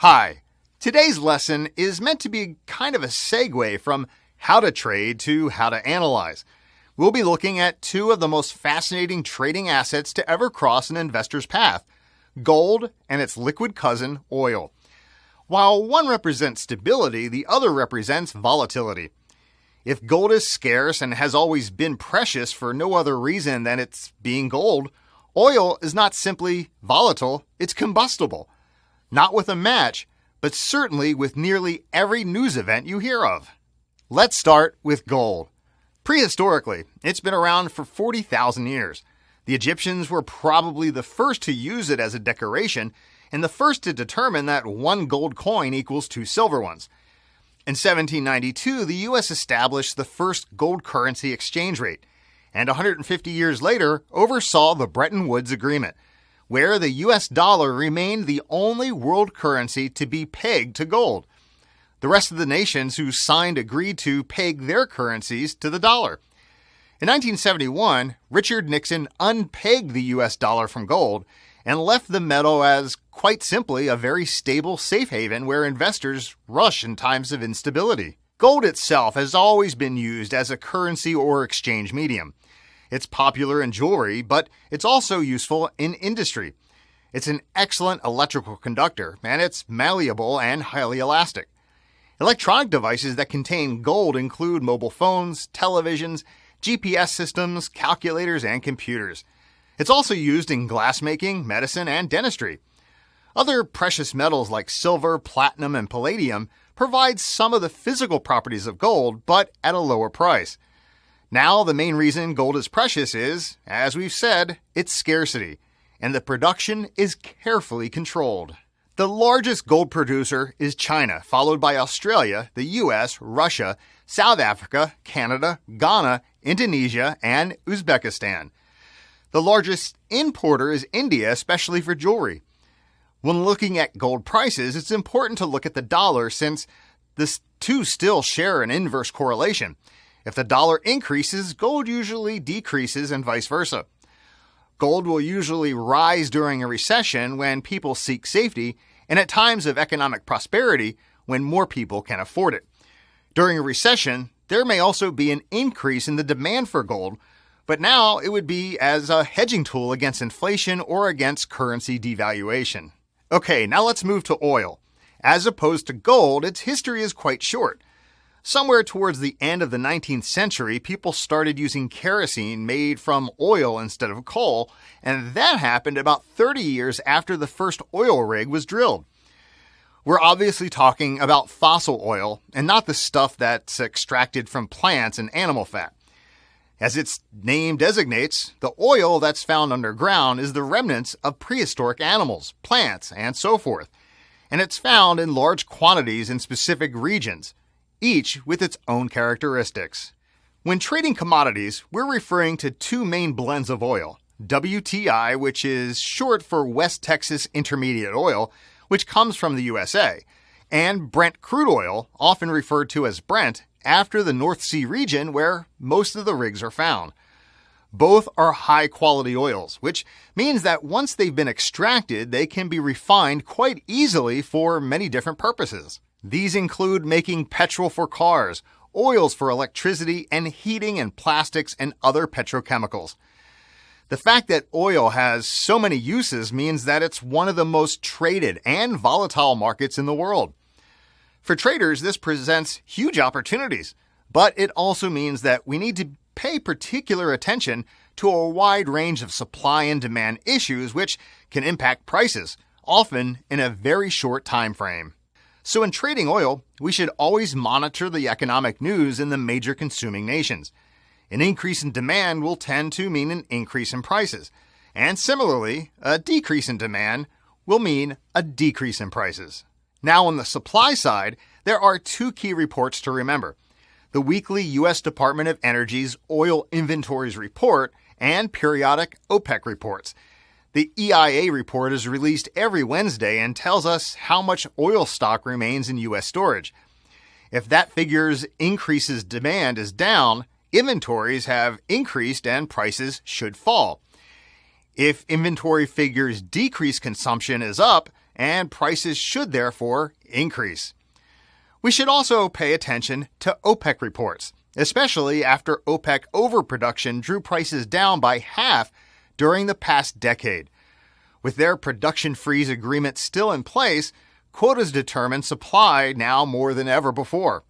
Hi, today's lesson is meant to be kind of a segue from how to trade to how to analyze. We'll be looking at two of the most fascinating trading assets to ever cross an investor's path, gold and its liquid cousin, oil. While one represents stability, the other represents volatility. If gold is scarce and has always been precious for no other reason than its being gold, oil is not simply volatile, it's combustible. Not with a match, but certainly with nearly every news event you hear of. Let's start with gold. Prehistorically, it's been around for 40,000 years. The Egyptians were probably the first to use it as a decoration and the first to determine that one gold coin equals two silver ones. In 1792, the U.S. established the first gold currency exchange rate, and 150 years later oversaw the Bretton Woods Agreement, where the U.S. dollar remained the only world currency to be pegged to gold. The rest of the nations who signed agreed to peg their currencies to the dollar. In 1971, Richard Nixon unpegged the U.S. dollar from gold and left the metal as, quite simply, a very stable safe haven where investors rush in times of instability. Gold itself has always been used as a currency or exchange medium. It's popular in jewelry, but it's also useful in industry. It's an excellent electrical conductor, and it's malleable and highly elastic. Electronic devices that contain gold include mobile phones, televisions, GPS systems, calculators, and computers. It's also used in glassmaking, medicine, and dentistry. Other precious metals like silver, platinum, and palladium provide some of the physical properties of gold, but at a lower price. Now, the main reason gold is precious is, as we've said, its scarcity, and the production is carefully controlled. The largest gold producer is China, followed by Australia, the US, Russia, South Africa, Canada, Ghana, Indonesia, and Uzbekistan. The largest importer is India, especially for jewelry. When looking at gold prices, it's important to look at the dollar since the two still share an inverse correlation. If the dollar increases, gold usually decreases and vice versa. Gold will usually rise during a recession when people seek safety, and at times of economic prosperity when more people can afford it. During a recession, there may also be an increase in the demand for gold, but now it would be as a hedging tool against inflation or against currency devaluation. Okay, now let's move to oil. As opposed to gold, its history is quite short. Somewhere towards the end of the 19th century, people started using kerosene made from oil instead of coal, and that happened about 30 years after the first oil rig was drilled. We're obviously talking about fossil oil, and not the stuff that's extracted from plants and animal fat. As its name designates, the oil that's found underground is the remnants of prehistoric animals, plants, and so forth, and it's found in large quantities in specific regions, each with its own characteristics. When trading commodities, we're referring to two main blends of oil, WTI, which is short for West Texas Intermediate Oil, which comes from the USA, and Brent crude oil, often referred to as Brent, after the North Sea region where most of the rigs are found. Both are high-quality oils, which means that once they've been extracted, they can be refined quite easily for many different purposes. These include making petrol for cars, oils for electricity and heating and plastics and other petrochemicals. The fact that oil has so many uses means that it's one of the most traded and volatile markets in the world. For traders, this presents huge opportunities, but it also means that we need to pay particular attention to a wide range of supply and demand issues which can impact prices, often in a very short time frame. So in trading oil, we should always monitor the economic news in the major consuming nations. An increase in demand will tend to mean an increase in prices. And similarly, a decrease in demand will mean a decrease in prices. Now on the supply side, there are two key reports to remember: the weekly U.S. Department of Energy's Oil Inventories Report and periodic OPEC reports. The EIA report is released every Wednesday and tells us how much oil stock remains in U.S. storage. If that figure's increases demand is down, inventories have increased and prices should fall. If inventory figures decrease consumption is up and prices should therefore increase. We should also pay attention to OPEC reports, especially after OPEC overproduction drew prices down by half during the past decade. With their production freeze agreement still in place, quotas determine supply now more than ever before.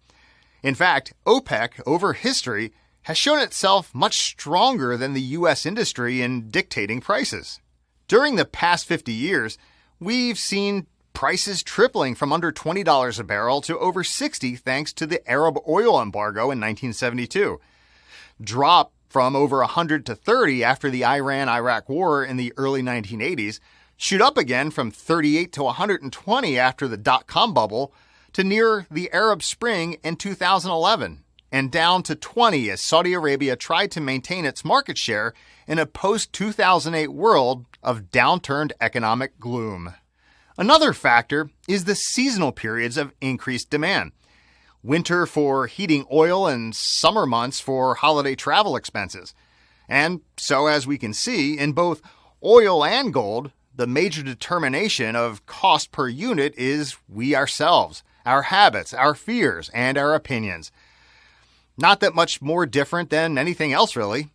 In fact, OPEC, over history, has shown itself much stronger than the U.S. industry in dictating prices. During the past 50 years, we've seen prices tripling from under $20 a barrel to over $60 thanks to the Arab oil embargo in 1972. Drop from over 100 to 30 after the Iran-Iraq war in the early 1980s, shoot up again from 38 to 120 after the dot-com bubble to near the Arab Spring in 2011, and down to 20 as Saudi Arabia tried to maintain its market share in a post-2008 world of downturned economic gloom. Another factor is the seasonal periods of increased demand. Winter for heating oil and summer months for holiday travel expenses. And so, as we can see, in both oil and gold, the major determination of cost per unit is we ourselves, our habits, our fears, and our opinions. Not that much more different than anything else, really.